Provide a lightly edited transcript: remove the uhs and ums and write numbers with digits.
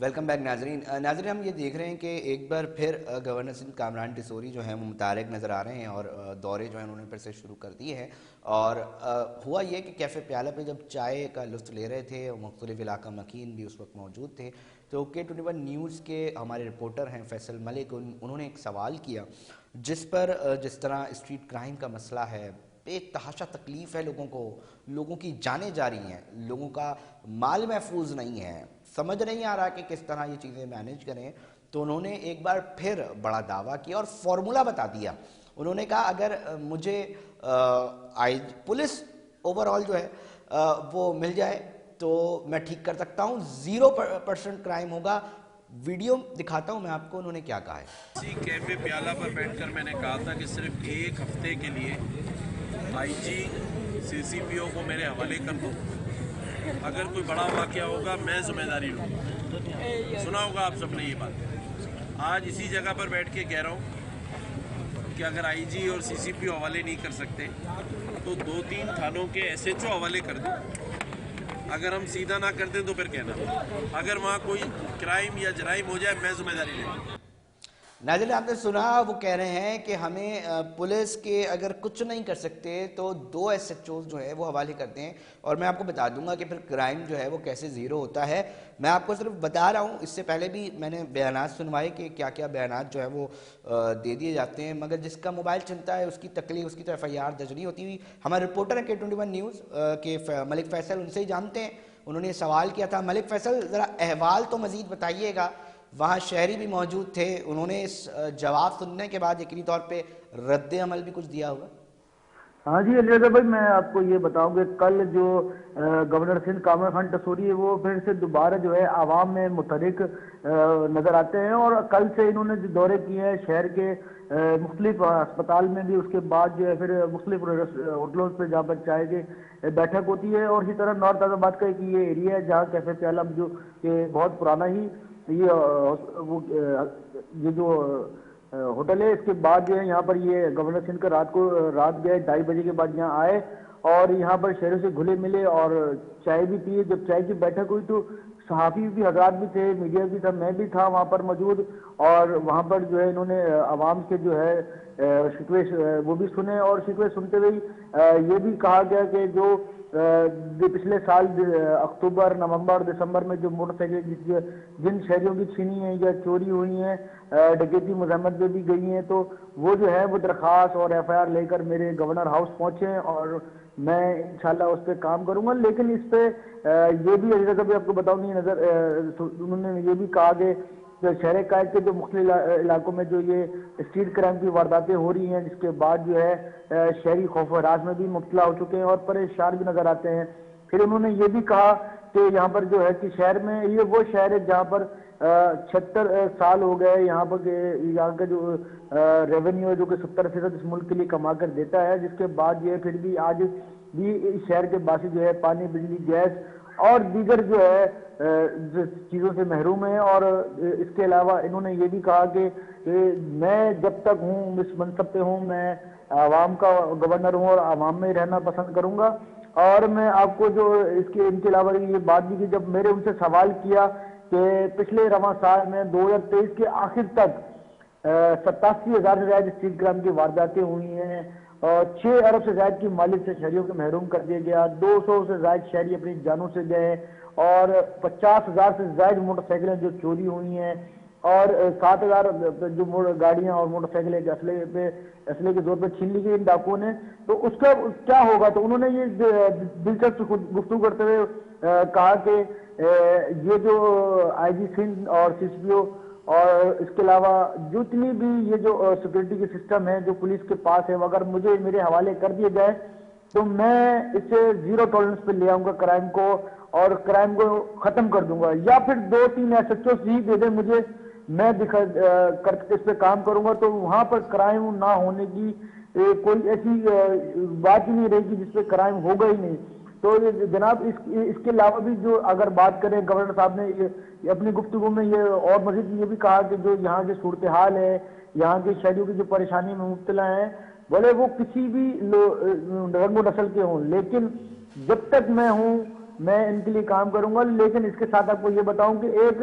Welcome back ناظرین ہم یہ دیکھ رہے ہیں کہ ایک بار پھر گورنر سندھ کامران ٹیسوری جو ہیں وہ متحرک نظر آ رہے ہیں اور دورے جو ہیں انہوں نے پھر سے شروع کر دیے ہیں. اور ہوا یہ کہ کیفے پیالہ پہ جب چائے کا لطف لے رہے تھے اور مختلف علاقہ مکین بھی اس وقت موجود تھے تو K21 نیوز کے ہمارے رپورٹر ہیں فیصل ملک، انہوں نے ایک سوال کیا جس پر جس طرح اسٹریٹ کرائم کا مسئلہ ہے، بے تحاشا تکلیف ہے لوگوں کی جانیں جا رہی ہیں، لوگوں کا مال محفوظ نہیں ہے، سمجھ نہیں آ رہا کہ کس طرح یہ چیزیں مینیج کریں. تو انہوں نے ایک بار پھر بڑا دعویٰ کیا اور فارمولا بتا دیا. انہوں نے کہا اگر مجھے پولیس اوور آل جو ہے وہ مل جائے تو میں ٹھیک کر سکتا ہوں، 0% کرائم ہوگا. ویڈیو دکھاتا ہوں میں آپ کو انہوں نے کیا کہا ہے. اسی کیفے پیالہ پر بیٹھ کر میں نے کہا تھا کہ صرف ایک ہفتے کے لیے IG CCPO کو میرے حوالے کر دو، اگر کوئی بڑا واقعہ ہوگا میں ذمہ داری لوں گا. سنا ہوگا آپ سب نے یہ بات. آج اسی جگہ پر بیٹھ کے کہہ رہا ہوں کہ اگر IG اور CCPO حوالے نہیں کر سکتے تو 2-3 تھانوں کے SHO حوالے کر دیں. اگر ہم سیدھا نہ کر دیں تو پھر کہنا اگر وہاں کوئی کرائم یا جرائم ہو جائے میں ذمہ داری لوں گا. ناظرین آپ نے سنا، وہ کہہ رہے ہیں کہ ہمیں پولیس کے اگر کچھ نہیں کر سکتے تو 2 SHOs جو ہے وہ حوالے کرتے ہیں. اور میں آپ کو بتا دوں گا کہ پھر کرائم جو ہے وہ کیسے زیرو ہوتا ہے. میں آپ کو صرف بتا رہا ہوں، اس سے پہلے بھی میں نے بیانات سنوائے کہ کیا کیا بیانات جو ہے وہ دے دیے جاتے ہیں، مگر جس کا موبائل چلتا ہے اس کی تکلیف، اس کی تو FIR درج نہیں ہوتی. ہمارے رپورٹر ہیں K21 نیوز کے ملک فیصل، ان سے ہی جانتے ہیں. انہوں نے سوال کیا تھا. ملک فیصل ذرا احوال تو مزید بتائیے گا. وہاں شہری بھی موجود تھے، انہوں نے اس جواب سننے کے بعد یقینی طور پہ رد عمل بھی کچھ دیا ہوگا. ہاں جی علی رضا بھائی، میں آپ کو یہ بتاؤں کہ کل جو گورنر سندھ کامران خان ٹیسوری ہے وہ پھر سے دوبارہ جو ہے عوام میں متحرک نظر آتے ہیں. اور کل سے انہوں نے جو دورے کیے ہیں شہر کے مختلف اسپتال میں بھی، اس کے بعد جو ہے پھر مختلف ہوٹلوں پہ جہاں پر چائے کی بیٹھک ہوتی ہے. اور اسی طرح نارتھ آزاد کا کہ یہ ایریا ہے جہاں کیفے پیالہ جو کہ بہت پرانا ہی یہ جو ہوٹل ہے، اس کے بعد جو ہے یہاں پر یہ گورنر سندھ کا رات گئے 2:30 بجے کے بعد یہاں آئے اور یہاں پر شہروں سے گھلے ملے اور چائے بھی پیے. جب چائے کی بیٹھک ہوئی تو صحافی بھی حضرات بھی تھے، میڈیا بھی تھا، میں بھی تھا وہاں پر موجود. اور وہاں پر جو ہے انہوں نے عوام کے جو ہے شکوے وہ بھی سنے اور شکوے سنتے ہوئے یہ بھی کہا گیا کہ جو پچھلے سال اکتوبر، نومبر، دسمبر میں جو موٹر سائیکل جن شہریوں کی چھینی ہیں یا چوری ہوئی ہیں، ڈکیتی مزاحمت میں بھی گئی ہیں، تو وہ جو ہے وہ درخواست اور FIR لے کر میرے گورنر ہاؤس پہنچے اور میں انشاءاللہ اس پہ کام کروں گا. لیکن اس پہ یہ بھی علی رضا بھی آپ کو بتاؤں گی انہوں نے یہ بھی کہا کہ شہر قائد کے جو مختلف علاقوں میں جو یہ اسٹریٹ کرائم کی وارداتیں ہو رہی ہیں، جس کے بعد جو ہے شہری خوف و ہراس میں بھی مبتلا ہو چکے ہیں اور پریشان بھی نظر آتے ہیں. پھر انہوں نے یہ بھی کہا کہ یہاں پر جو ہے کہ شہر میں یہ وہ شہر ہے جہاں پر 76 سال ہو گئے یہاں پر یہاں کا جو ریونیو ہے جو کہ 70% اس ملک کے لیے کما کر دیتا ہے، جس کے بعد یہ پھر بھی آج بھی اس شہر کے باسی جو ہے پانی، بجلی، گیس اور دیگر جو ہے چیزوں سے محروم ہیں. اور اس کے علاوہ انہوں نے یہ بھی کہا کہ میں جب تک ہوں اس منصب پہ ہوں میں عوام کا گورنر ہوں اور عوام میں رہنا پسند کروں گا. اور میں آپ کو جو ان کے علاوہ یہ بات بھی کہ جب میرے ان سے سوال کیا کہ پچھلے رواں سال میں 2023 کے آخر تک 87,000 سے زائد اسٹریٹ کرائم کی وارداتیں ہوئی ہیں اور 6 ارب سے زائد کی مالیت سے شہریوں کو محروم کر دیا گیا، 200 سے زائد شہری اپنی جانوں سے گئے اور 50,000 سے زائد موٹر سائیکلیں جو چوری ہوئی ہیں اور 7,000 جو گاڑیاں اور موٹر سائیکلیں اسلحے کے زور پہ چھین لی گئی ان ڈاکوؤں نے. تو اس کا کیا ہوگا؟ تو انہوں نے یہ دلچسپ گفتگو کرتے ہوئے کہا کہ یہ جو IG سندھ اور CCPO اور اس کے علاوہ جتنی بھی یہ جو سیکورٹی کے سسٹم ہے جو پولیس کے پاس ہے، اگر مجھے میرے حوالے کر دیے جائے تو میں اس سے 0 ٹالرنس پہ لے آؤں گا کرائم کو اور کرائم کو ختم کر دوں گا. یا پھر 2-3 SHOs ہی دے دیں مجھے، میں اس پہ کام کروں گا. تو وہاں پر کرائم نہ ہونے کی کوئی ایسی بات ہی نہیں رہے گی جس پہ کرائم ہوگا ہی نہیں. تو جناب اس کے علاوہ بھی جو اگر بات کریں، گورنر صاحب نے اپنی گفتگو میں یہ اور مزید یہ بھی کہا کہ جو یہاں کی صورتحال ہے، یہاں کے شہریوں کی جو پریشانی میں مبتلا ہیں، بولے وہ کسی بھی رنگ و نسل کے ہوں، لیکن جب تک میں ہوں میں ان کے لیے کام کروں گا. لیکن اس کے ساتھ آپ کو یہ بتاؤں کہ ایک